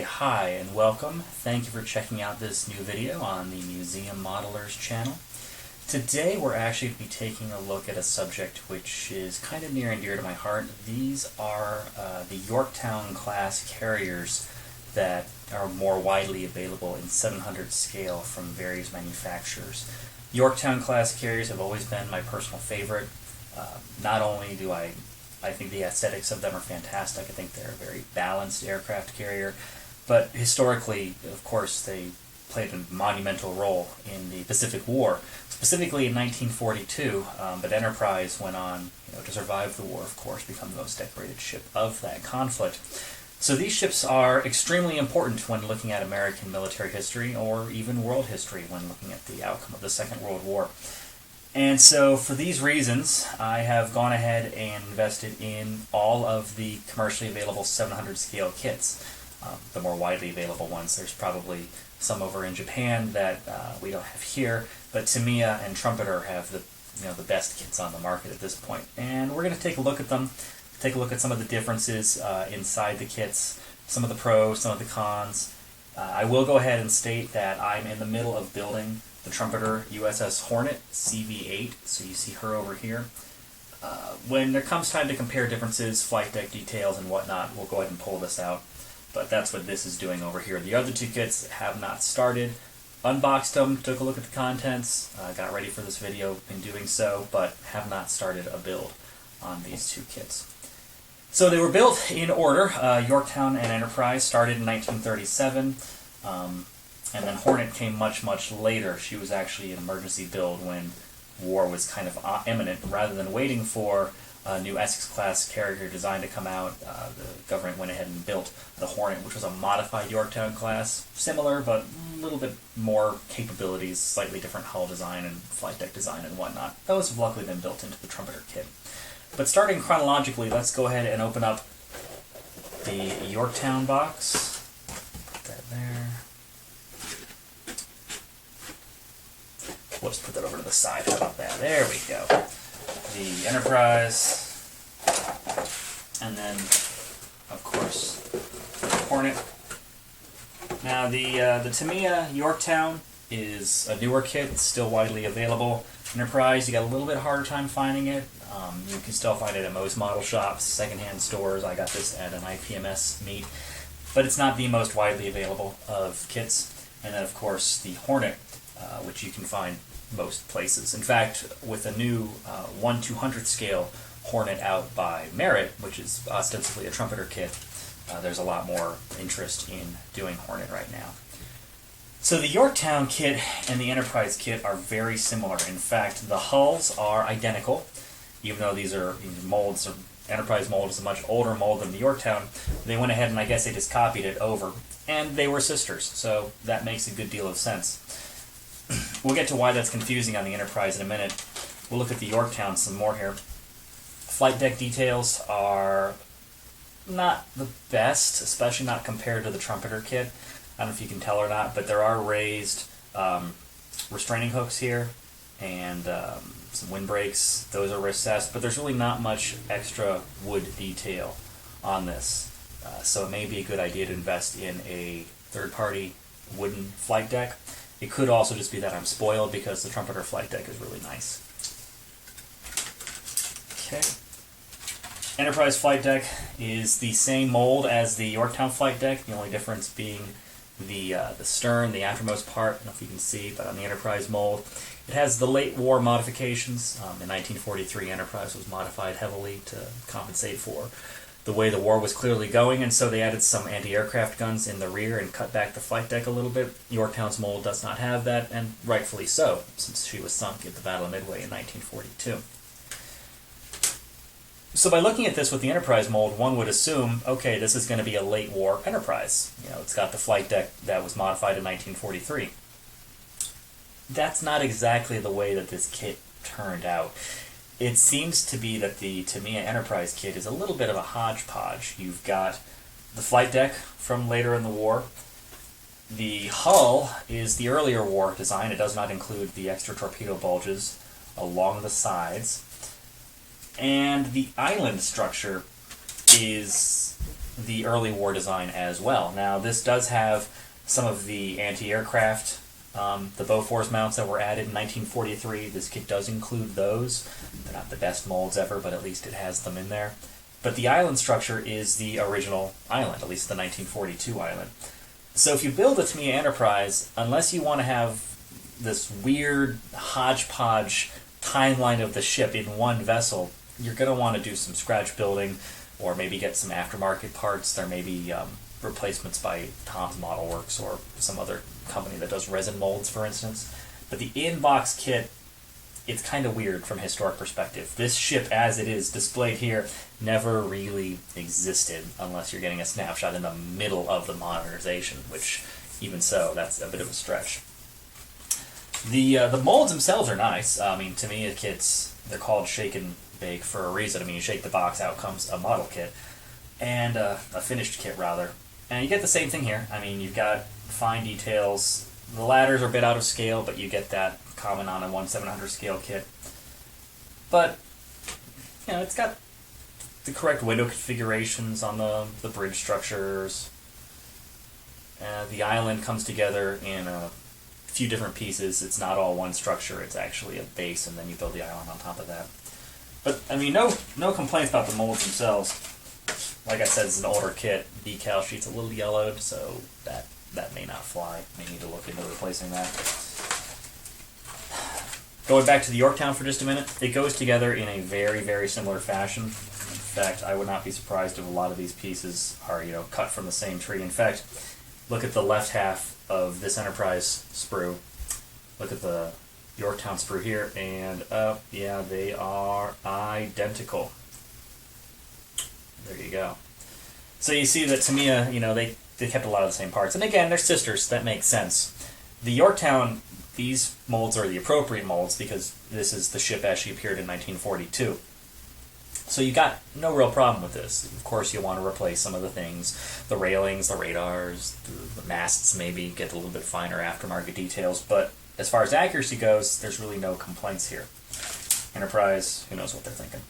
hi and welcome. Thank you for checking out this new video on the Museum Modelers channel. Today we're actually going to be taking a look at a subject which is kind of near and dear to my heart. These are the Yorktown-class carriers that are more widely available in 700 scale from various manufacturers. Yorktown-class carriers have always been my personal favorite. Not only do I think the aesthetics of them are fantastic. I think they're a very balanced aircraft carrier. But historically, of course, they played a monumental role in the Pacific War, specifically in 1942. But Enterprise went on, to survive the war, of course, become the most decorated ship of that conflict. So these ships are extremely important when looking at American military history, or even world history when looking at the outcome of the Second World War. And so for these reasons, I have gone ahead and invested in all of the commercially available 700 scale kits. The more widely available ones. There's probably some over in Japan that we don't have here, but Tamiya and Trumpeter have the best kits on the market at this point. And we're going to take a look at them, take a look at some of the differences inside the kits, some of the pros, some of the cons. I will go ahead and state that I'm in the middle of building the Trumpeter USS Hornet CV-8, so you see her over here. When there comes time to compare differences, flight deck details and whatnot, we'll go ahead and pull this out. But that's what this is doing over here. The other two kits have not started. Unboxed them, took a look at the contents, got ready for this video in doing so, but have not started a build on these two kits. So they were built in order. Yorktown and Enterprise started in 1937. And then Hornet came much, much later. She was actually an emergency build when war was kind of imminent. Rather than waiting for a new Essex-class carrier design to come out, the government went ahead and built the Hornet, which was a modified Yorktown-class. Similar, but a little bit more capabilities, slightly different hull design and flight deck design and whatnot. Those have luckily been built into the Trumpeter kit. But starting chronologically, let's go ahead and open up the Yorktown box. Put that there. Let's put that over to the side. How about that? There we go. The Enterprise, and then, of course, the Hornet. Now, the Tamiya Yorktown is a newer kit. It's still widely available. Enterprise, you got a little bit harder time finding it. You can still find it at most model shops, secondhand stores. I got this at an IPMS meet. But it's not the most widely available of kits. And then, of course, the Hornet, which you can find most places. In fact, with a new 1/200 scale Hornet out by Merit, which is ostensibly a Trumpeter kit, there's a lot more interest in doing Hornet right now. So the Yorktown kit and the Enterprise kit are very similar. In fact, the hulls are identical, even though these are molds. Enterprise mold is a much older mold than the Yorktown. They went ahead and I guess they just copied it over, and they were sisters, so that makes a good deal of sense. We'll get to why that's confusing on the Enterprise in a minute. We'll look at the Yorktown some more here. Flight deck details are not the best, especially not compared to the Trumpeter kit. I don't know if you can tell or not, but there are raised restraining hooks here and some windbreaks. Those are recessed, but there's really not much extra wood detail on this. So it may be a good idea to invest in a third-party wooden flight deck. It could also just be that I'm spoiled because the Trumpeter flight deck is really nice. Okay. Enterprise flight deck is the same mold as the Yorktown flight deck, the only difference being the stern, the aftermost part. I don't know if you can see, but on the Enterprise mold, it has the late war modifications. In 1943, Enterprise was modified heavily to compensate for the way the war was clearly going, and so they added some anti-aircraft guns in the rear and cut back the flight deck a little bit. Yorktown's mold does not have that, and rightfully so, since she was sunk at the Battle of Midway in 1942. So by looking at this with the Enterprise mold, one would assume, okay, this is going to be a late war Enterprise. It's got the flight deck that was modified in 1943. That's not exactly the way that this kit turned out. It seems to be that the Tamiya Enterprise kit is a little bit of a hodgepodge. You've got the flight deck from later in the war. The hull is the earlier war design. It does not include the extra torpedo bulges along the sides. And the island structure is the early war design as well. Now, this does have some of the anti-aircraft, the Bofors mounts that were added in 1943. This kit does include those. They're not the best molds ever, but at least it has them in there. But the island structure is the original island, at least the 1942 island. So if you build a Tamiya Enterprise, unless you want to have this weird hodgepodge timeline of the ship in one vessel, you're going to want to do some scratch building, or maybe get some aftermarket parts. There may be replacements by Tom's Model Works or some other company that does resin molds, for instance. But the in-box kit, it's kind of weird from a historic perspective. This ship, as it is displayed here, never really existed unless you're getting a snapshot in the middle of the modernization, which, even so, that's a bit of a stretch. The molds themselves are nice. I mean, Tamiya kits, they're called shake and bake for a reason. I mean, you shake the box, out comes a model kit, and a finished kit, rather. And you get the same thing here. I mean, you've got fine details. The ladders are a bit out of scale, but you get that common on a 1/700 scale kit. But, you know, it's got the correct window configurations on the bridge structures. The island comes together in a few different pieces. It's not all one structure. It's actually a base, and then you build the island on top of that. But, I mean, no complaints about the molds themselves. Like I said, it's an older kit. Decal sheet's a little yellowed, so that may not fly. May need to look into replacing that. Going back to the Yorktown for just a minute, it goes together in a very, very similar fashion. In fact, I would not be surprised if a lot of these pieces are, you know, cut from the same tree. In fact, look at the left half of this Enterprise sprue. Look at the Yorktown sprue here, and yeah, they are identical. There you go. So you see that Tamiya, you know, they kept a lot of the same parts. And again, they're sisters, that makes sense. The Yorktown, these molds are the appropriate molds because this is the ship as she appeared in 1942. So you got no real problem with this. Of course, you'll want to replace some of the things, the railings, the radars, the masts, maybe get a little bit finer aftermarket details, but as far as accuracy goes, there's really no complaints here. Enterprise, who knows what they're thinking.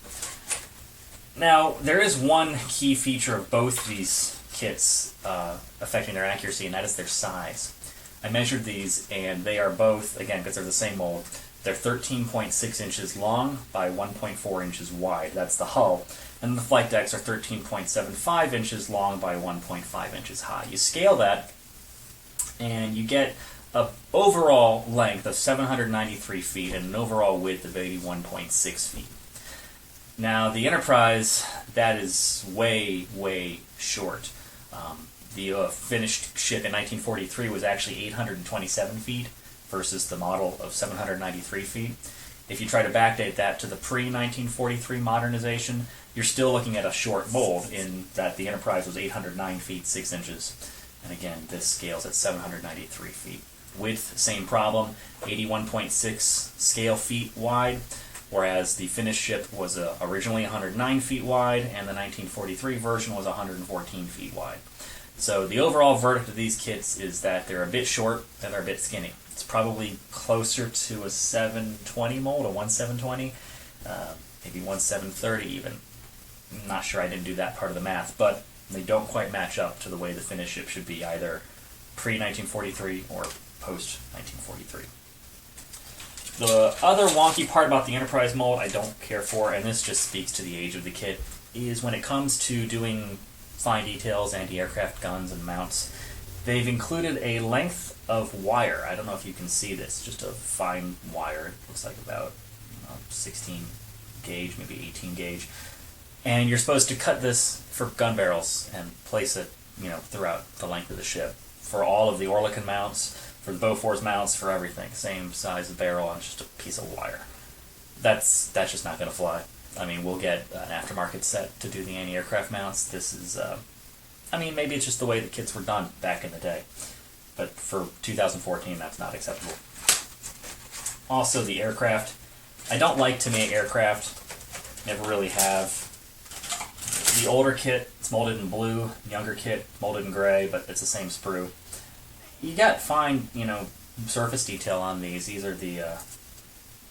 Now, there is one key feature of both these kits affecting their accuracy, and that is their size. I measured these, and they are both, again, because they're the same mold, they're 13.6 inches long by 1.4 inches wide. That's the hull. And the flight decks are 13.75 inches long by 1.5 inches high. You scale that, and you get an overall length of 793 feet and an overall width of 81.6 feet. Now, the Enterprise, that is way, way short. The finished ship in 1943 was actually 827 feet versus the model of 793 feet. If you try to backdate that to the pre-1943 modernization, you're still looking at a short mold in that the Enterprise was 809 feet 6 inches. And again, this scales at 793 feet. Width, same problem, 81.6 scale feet wide, whereas the finished ship was originally 109 feet wide, and the 1943 version was 114 feet wide. So the overall verdict of these kits is that they're a bit short and they're a bit skinny. It's probably closer to a 720 mold, a 1720, maybe 1730 even. I'm not sure, I didn't do that part of the math, but they don't quite match up to the way the finished ship should be, either pre-1943 or post-1943. The other wonky part about the Enterprise mold I don't care for, and this just speaks to the age of the kit, is when it comes to doing fine details, anti-aircraft guns and mounts, they've included a length of wire. I don't know if you can see this, just a fine wire. It looks like about 16 gauge, maybe 18 gauge. And you're supposed to cut this for gun barrels and place it, you know, throughout the length of the ship. For all of the Oerlikon mounts, for the Bofors mounts, for everything. Same size of barrel and just a piece of wire. That's just not going to fly. I mean, we'll get an aftermarket set to do the anti-aircraft mounts. This is, I mean, maybe it's just the way the kits were done back in the day. But for 2014, that's not acceptable. Also, the aircraft. I don't like Tamiya aircraft. Never really have. The older kit, it's molded in blue. The younger kit, molded in gray, but it's the same sprue. You got fine, you know, surface detail on these. These are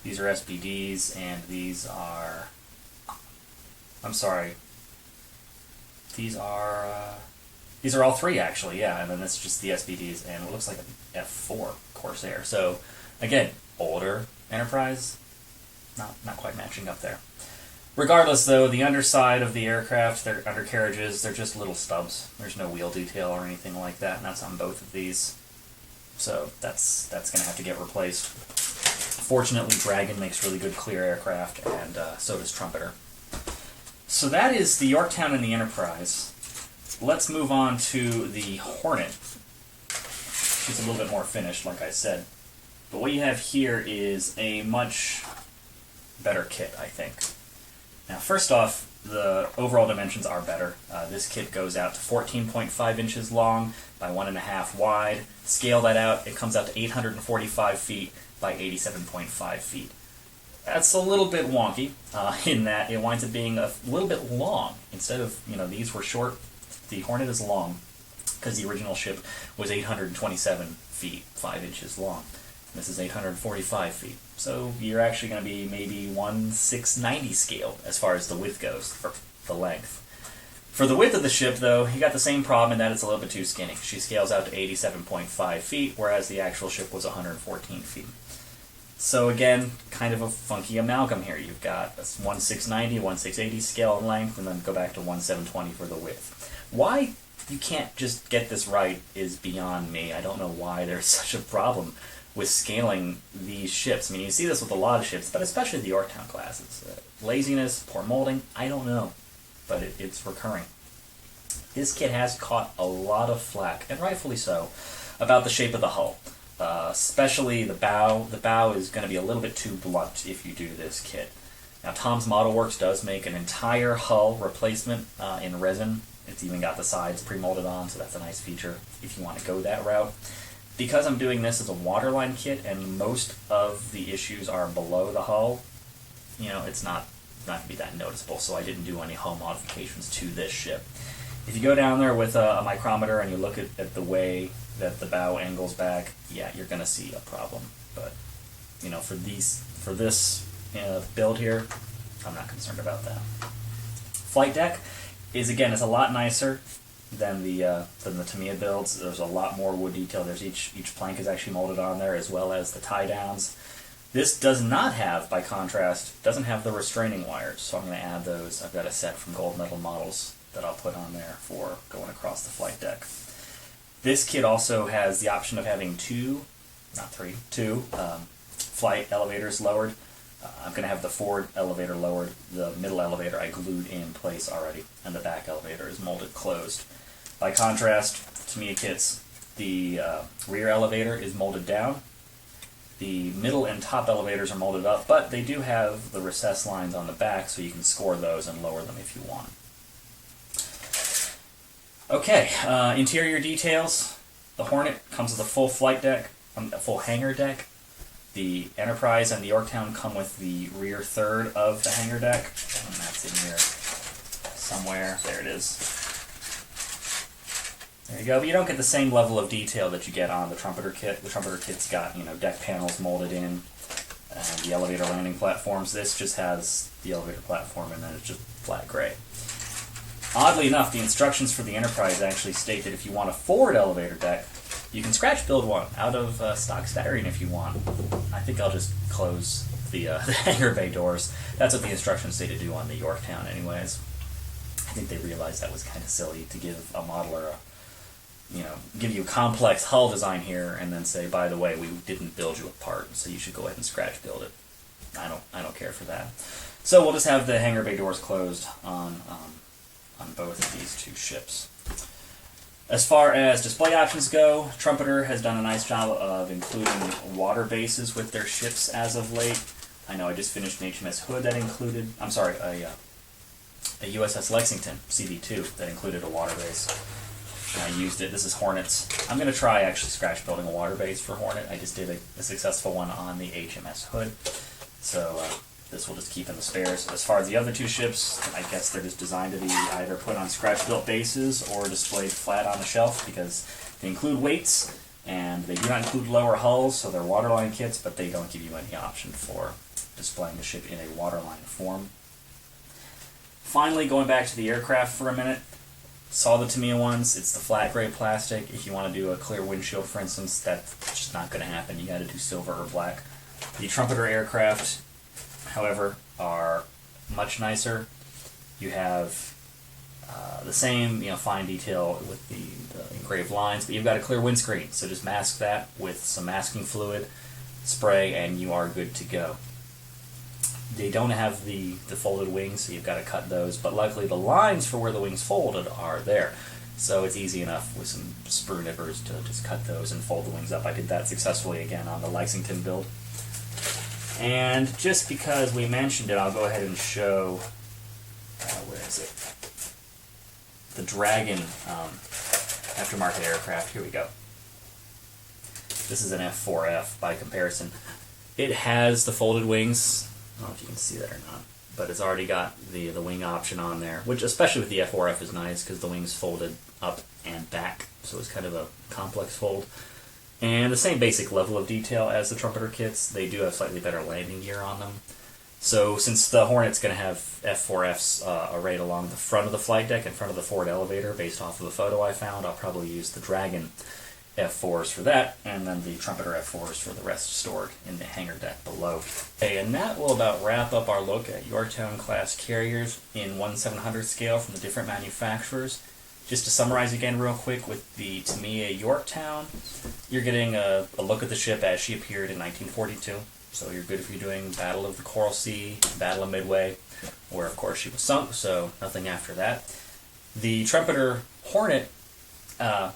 SBDs, and these are, I'm sorry, These are all three actually, yeah, and then this is just the SBDs and what looks like an F4 Corsair. So again, older Enterprise, not quite matching up there. Regardless though, the underside of the aircraft, their undercarriages, they're just little stubs. There's no wheel detail or anything like that, and that's on both of these. So that's going to have to get replaced. Fortunately, Dragon makes really good clear aircraft, and so does Trumpeter. So that is the Yorktown and the Enterprise. Let's move on to the Hornet. She's a little bit more finished, like I said. But what you have here is a much better kit, I think. Now, first off, the overall dimensions are better. This kit goes out to 14.5 inches long by 1.5 wide. Scale that out, it comes out to 845 feet by 87.5 feet. That's a little bit wonky in that it winds up being a little bit long. Instead of, these were short, the Hornet is long because the original ship was 827 feet, 5 inches long. This is 845 feet. So you're actually going to be maybe 1/690 scale as far as the width goes for the length. For the width of the ship, though, you got the same problem in that it's a little bit too skinny. She scales out to 87.5 feet, whereas the actual ship was 114 feet. So again, kind of a funky amalgam here. You've got a 1/690, 1/680 scale in length, and then go back to 1/720 for the width. Why you can't just get this right is beyond me. I don't know why there's such a problem with scaling these ships. I mean, you see this with a lot of ships, but especially the Yorktown classes. Laziness, poor molding, I don't know, but it's recurring. This kit has caught a lot of flack, and rightfully so, about the shape of the hull. Especially the bow. The bow is going to be a little bit too blunt if you do this kit. Now, Tom's Model Works does make an entire hull replacement in resin. It's even got the sides pre-molded on, so that's a nice feature if you want to go that route. Because I'm doing this as a waterline kit and most of the issues are below the hull, it's not going to be that noticeable, so I didn't do any hull modifications to this ship. If you go down there with a micrometer and you look at the way that the bow angles back, yeah, you're going to see a problem. But, for this build here, I'm not concerned about that. Flight deck is a lot nicer than the Tamiya builds. There's a lot more wood detail. There's each plank is actually molded on there, as well as the tie downs. This does not have, by contrast, doesn't have the restraining wires, so I'm going to add those. I've got a set from Gold Medal Models that I'll put on there for going across the flight deck. This kit also has the option of having two flight elevators lowered. I'm going to have the forward elevator lowered, the middle elevator I glued in place already, and the back elevator is molded closed. By contrast, Tamiya kits, the rear elevator is molded down, the middle and top elevators are molded up, but they do have the recess lines on the back, so you can score those and lower them if you want. Okay, interior details. The Hornet comes with a full flight deck, a full hangar deck. The Enterprise and the Yorktown come with the rear third of the hangar deck, and that's in here somewhere. There it is. There you go. But you don't get the same level of detail that you get on the Trumpeter kit. The Trumpeter kit's got deck panels molded in, and the elevator landing platforms. This just has the elevator platform, and then it's just flat gray. Oddly enough, the instructions for the Enterprise actually state that if you want a forward elevator deck, you can scratch build one out of stock styrene if you want. I think I'll just close the hangar bay doors. That's what the instructions say to do on the Yorktown anyways. I think they realized that was kind of silly to give a modeler give you a complex hull design here and then say, by the way, we didn't build you a part, so you should go ahead and scratch build it. I don't care for that. So we'll just have the hangar bay doors closed on both of these two ships. As far as display options go, Trumpeter has done a nice job of including water bases with their ships as of late. I know I just finished an HMS Hood that included, a USS Lexington CV2 that included a water base. I used it. This is Hornets. I'm going to try actually scratch building a water base for Hornet. I just did a successful one on the HMS Hood. So this will just keep in the spares. As far as the other two ships, I guess they're just designed to be either put on scratch-built bases or displayed flat on the shelf because they include weights and they do not include lower hulls, so they're waterline kits, but they don't give you any option for displaying the ship in a waterline form. Finally, going back to the aircraft for a minute, Saw the Tamiya ones. It's the flat gray plastic. If you want to do a clear windshield, for instance, that's just not going to happen. You got to do silver or black. The Trumpeter aircraft, however, are much nicer. You have the same, fine detail with the engraved lines, but you've got a clear windscreen. So just mask that with some masking fluid, spray, and you are good to go. They don't have the folded wings, so you've got to cut those, but luckily the lines for where the wings folded are there. So it's easy enough with some sprue nippers to just cut those and fold the wings up. I did that successfully again on the Lexington build. And just because we mentioned it, I'll go ahead and show, where is it? The Dragon aftermarket aircraft. Here we go. This is an F4F by comparison. It has the folded wings. I don't know if you can see that or not, but it's already got the wing option on there, which especially with the F4F is nice because the wings folded up and back, so it's kind of a complex fold. And the same basic level of detail as the Trumpeter kits. They do have slightly better landing gear on them. So since the Hornet's going to have F4Fs arrayed along the front of the flight deck in front of the forward elevator based off of the photo I found, I'll probably use the Dragon F4s for that, and then the Trumpeter F4s for the rest stored in the hangar deck below. Okay, and that will about wrap up our look at Yorktown-class carriers in 1/700 scale from the different manufacturers. Just to summarize again real quick, with the Tamiya Yorktown, you're getting a look at the ship as she appeared in 1942. So you're good if you're doing Battle of the Coral Sea, Battle of Midway, where of course she was sunk, so nothing after that. The Trumpeter Hornet,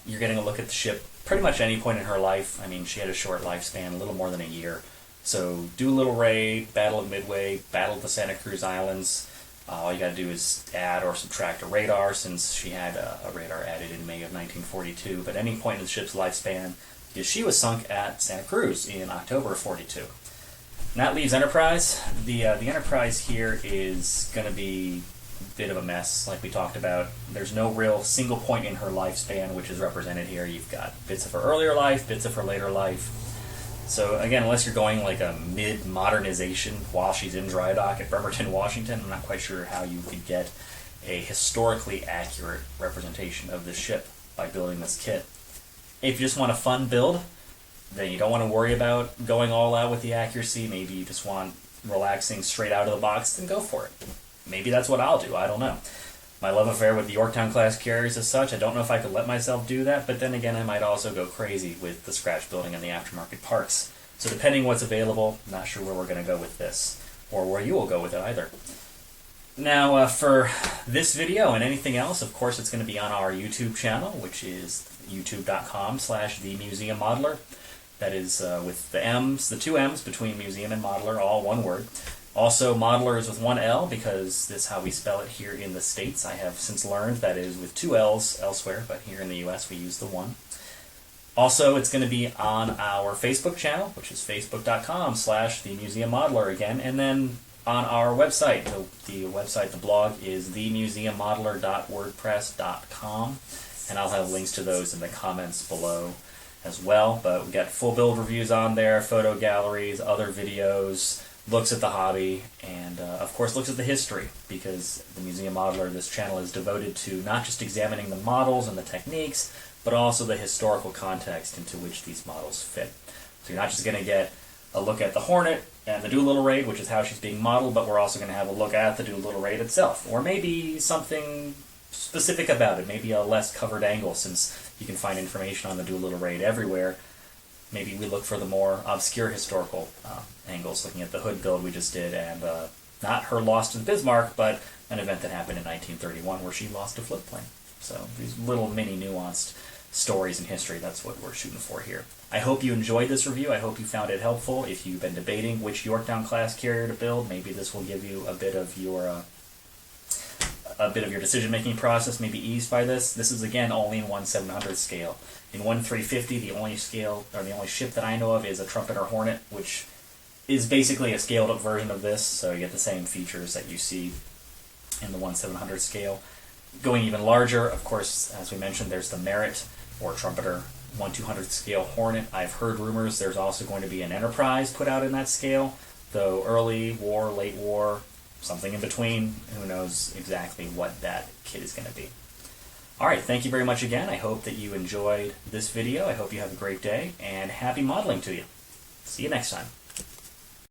you're getting a look at the ship pretty much any point in her life. I mean, she had a short lifespan, a little more than a year. So Doolittle Raid, Battle of Midway, Battle of the Santa Cruz Islands. All you got to do is add or subtract a radar, since she had a radar added in May of 1942. But any point in the ship's lifespan, because she was sunk at Santa Cruz in October of 42. And that leaves Enterprise. The Enterprise here is going to be a bit of a mess, like we talked about. There's no real single point in her lifespan, which is represented here. You've got bits of her earlier life, bits of her later life. So again, unless you're going like a mid-modernization while she's in dry dock at Bremerton, Washington, I'm not quite sure how you could get a historically accurate representation of the ship by building this kit. If you just want a fun build, then you don't want to worry about going all out with the accuracy. Maybe you just want relaxing straight out of the box, then go for it. Maybe that's what I'll do, I don't know. My love affair with the Yorktown-class carriers is such, I don't know if I could let myself do that, but then again, I might also go crazy with the scratch building and the aftermarket parts. So depending what's available, I'm not sure where we're going to go with this, or where you will go with it either. Now, for this video and anything else, of course, it's going to be on our YouTube channel, which is youtube.com/themuseummodeler. That is with the M's, the two M's between museum and modeler, all one word. Also, modeler is with one L, because that's how we spell it here in the States. I have since learned that is with two L's elsewhere, but here in the US we use the one. Also, it's going to be on our Facebook channel, which is facebook.com/themuseummodeler again, and then on our website. The website, the blog, is themuseummodeler.wordpress.com, and I'll have links to those in the comments below as well. But we've got full build reviews on there, photo galleries, other videos, looks at the hobby, and of course looks at the history, because the Museum Modeler, this channel, is devoted to not just examining the models and the techniques, but also the historical context into which these models fit. So you're not just going to get a look at the Hornet and the Doolittle Raid, which is how she's being modeled, but we're also going to have a look at the Doolittle Raid itself, or maybe something specific about it, maybe a less covered angle, since you can find information on the Doolittle Raid everywhere. Maybe we look for the more obscure historical angles, looking at the hood build we just did, and not her loss to the Bismarck, but an event that happened in 1931 where she lost a float plane. So these little mini nuanced stories in history, that's what we're shooting for here. I hope you enjoyed this review. I hope you found it helpful. If you've been debating which Yorktown-class carrier to build, maybe this will give you a bit of your decision-making process, maybe eased by this. This is, again, only in 1/700 scale. In 1/350, the only ship that I know of is a Trumpeter Hornet, which is basically a scaled-up version of this, so you get the same features that you see in the 1/700 scale. Going even larger, of course, as we mentioned, there's the Merit, or Trumpeter 1/200 scale Hornet. I've heard rumors there's also going to be an Enterprise put out in that scale, though early war, late war, something in between. Who knows exactly what that kit is going to be. Alright, thank you very much again. I hope that you enjoyed this video. I hope you have a great day, and happy modeling to you. See you next time.